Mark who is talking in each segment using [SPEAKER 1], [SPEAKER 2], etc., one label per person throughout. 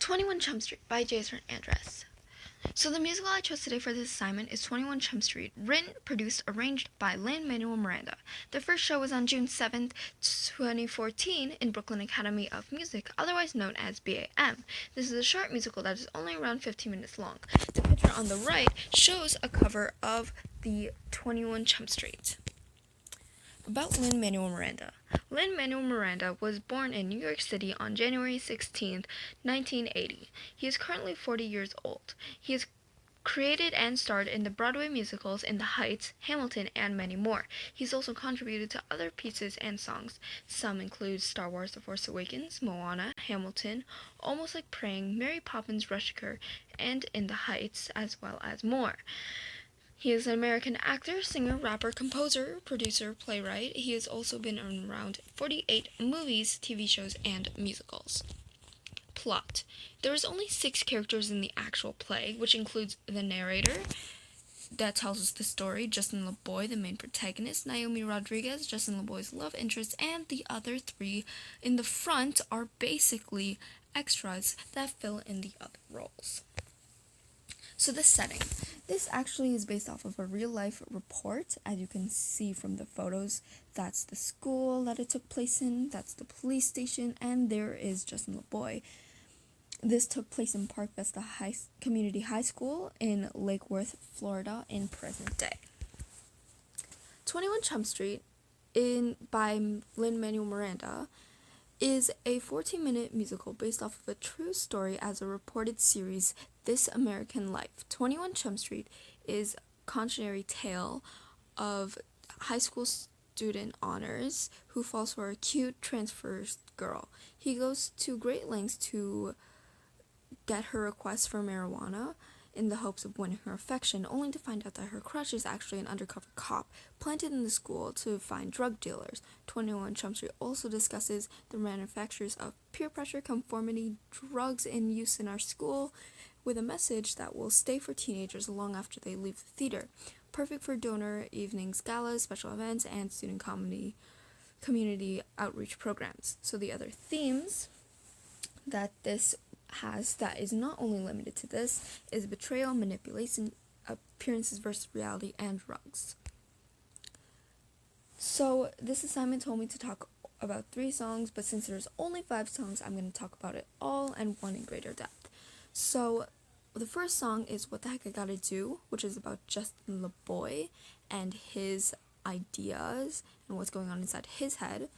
[SPEAKER 1] 21 Chump Street by Jason Andres. So the musical I chose today for this assignment is 21 Chump Street, written, produced, arranged by Lin-Manuel Miranda. The first show was on June 7th, 2014 in Brooklyn Academy of Music, otherwise known as BAM. This is a short musical that is only around 15 minutes long. The picture on the right shows a cover of the 21 Chump Street. About Lin-Manuel Miranda. Lin-Manuel Miranda was born in New York City on January 16, 1980. He is currently 40 years old. He has created and starred in the Broadway musicals In the Heights, Hamilton, and many more. He's also contributed to other pieces and songs. Some include Star Wars The Force Awakens, Moana, Hamilton, Almost Like Praying, Mary Poppins, Rushiker, and In the Heights, as well as more. He is an American actor, singer, rapper, composer, producer, playwright. He has also been in around 48 movies, TV shows, and musicals. Plot. There is only 6 characters in the actual play, which includes the narrator that tells us the story, Justin LeBoy, the main protagonist, Naomi Rodriguez, Justin LeBoy's love interest, and the other 3 in the front are basically extras that fill in the other roles. So the setting. This actually is based off of a real-life report. As you can see from the photos, that's the school that it took place in, that's the police station, and there is Justin LeBoy. This took place in Park Vista Community High School in Lake Worth, Florida, in present day. 21 Chump Street, by Lin-Manuel Miranda, is a 14-minute musical based off of a true story as a reported series, This American Life. 21 Chump Street is a cautionary tale of high school student honors who falls for a cute transfer girl. He goes to great lengths to get her request for marijuana in the hopes of winning her affection, only to find out that her crush is actually an undercover cop planted in the school to find drug dealers. 21 Chump Street also discusses the manufacturers of peer pressure, conformity, drugs in use in our school, with a message that will stay for teenagers long after they leave the theater. Perfect for donor evenings, galas, special events, and student community outreach programs. So the other themes that this has that is not only limited to this is betrayal, manipulation, appearances versus reality, and drugs. So this assignment told me to talk about 3 songs, but since there's only 5 songs, I'm going to talk about it all and one in greater depth. So the first song is What the Heck I Gotta Do, which is about Justin LeBoy and his ideas and what's going on inside his head.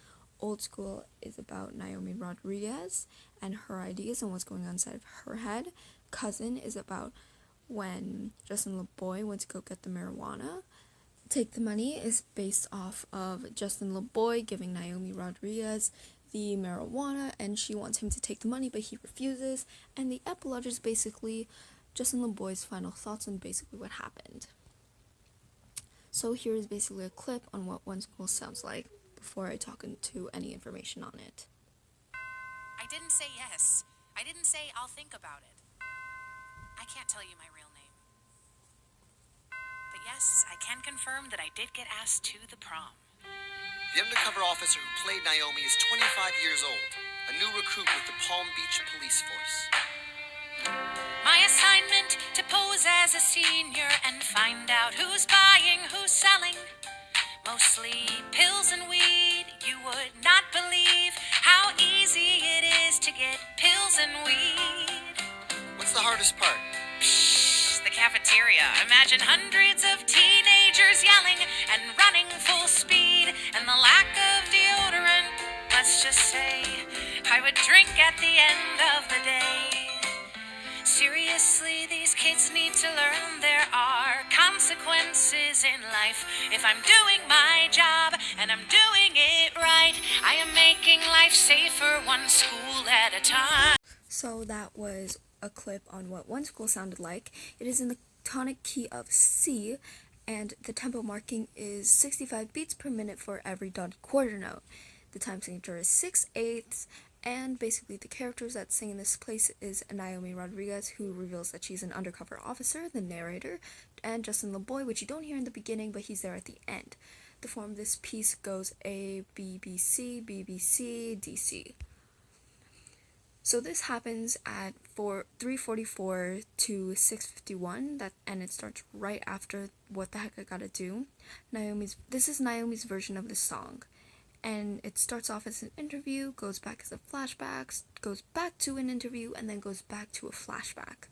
[SPEAKER 1] Old School is about Naomi Rodriguez and her ideas and what's going on inside of her head. Cousin is about when Justin LeBoy went to go get the marijuana. Take the Money is based off of Justin LeBoy giving Naomi Rodriguez the marijuana, and she wants him to take the money, but he refuses. And the epilogue is basically Justin LeBoy's final thoughts on basically what happened. So here is basically a clip on what One School sounds like before I talk into any information on it.
[SPEAKER 2] I didn't say yes. I didn't say I'll think about it. I can't tell you my real name. But yes, I can confirm that I did get asked to the prom.
[SPEAKER 3] The undercover officer who played Naomi is 25 years old, a new recruit with the Palm Beach Police Force.
[SPEAKER 2] My assignment to pose as a senior and find out who's buying, who's selling. Mostly pills and weed. You would not believe how easy it is to get pills and weed.
[SPEAKER 3] What's the hardest part?
[SPEAKER 2] Psh, the cafeteria. Imagine hundreds of teenagers yelling and running full speed, and the lack of deodorant. Let's just say I would drink at the end of the day. Seriously, these kids need to learn there are consequences in life. If I'm doing my job and I'm doing it right, I am making life safer one school at a time.
[SPEAKER 1] So that was a clip on what One School sounded like. It is in the tonic key of C, and the tempo marking is 65 beats per minute for every dotted quarter note. The time signature is 6/8, and basically the characters that sing in this place is Naomi Rodriguez, who reveals that she's an undercover officer, the narrator, and Justin LeBoy, which you don't hear in the beginning, but he's there at the end. The form of this piece goes A, B, B, C, B, B, C, D, C. So this happens at 3:44 to 6:51, and it starts right after What the Heck I Gotta Do. This is Naomi's version of the song. And it starts off as an interview, goes back as a flashback, goes back to an interview, and then goes back to a flashback.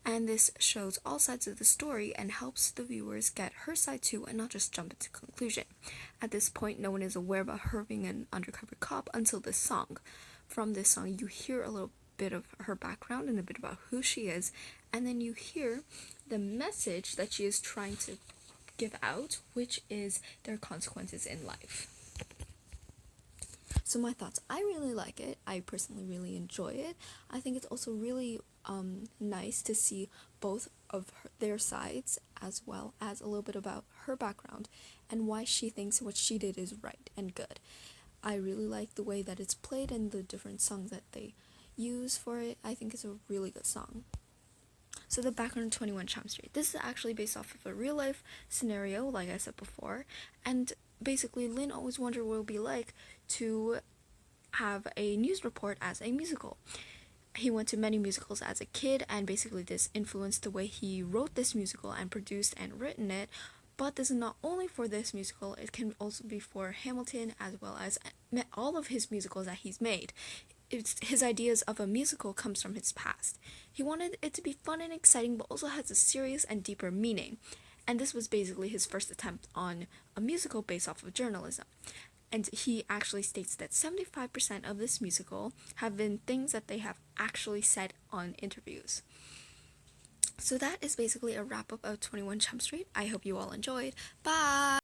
[SPEAKER 1] And this shows all sides of the story and helps the viewers get her side too and not just jump into conclusion. At this point, no one is aware about her being an undercover cop until this song. From this song, you hear a little bit of her background and a bit about who she is, and then you hear the message that she is trying to give out, which is there are consequences in life. So my thoughts, I really like it. I personally really enjoy it. I think it's also really nice to see both of their sides, as well as a little bit about her background and why she thinks what she did is right and good. I really like the way that it's played and the different songs that they use for it. I think it's a really good song. So the background of 21 Chump Street. This is actually based off of a real life scenario, like I said before, and basically Lin always wondered what it would be like to have a news report as a musical. He went to many musicals as a kid, and basically this influenced the way he wrote this musical and produced and written it. But this is not only for this musical, it can also be for Hamilton as well as all of his musicals that he's made. His ideas of a musical comes from his past. He wanted it to be fun and exciting, but also has a serious and deeper meaning. And this was basically his first attempt on a musical based off of journalism. And he actually states that 75% of this musical have been things that they have actually said on interviews. So that is basically a wrap up of 21 Chump Street. I hope you all enjoyed. Bye!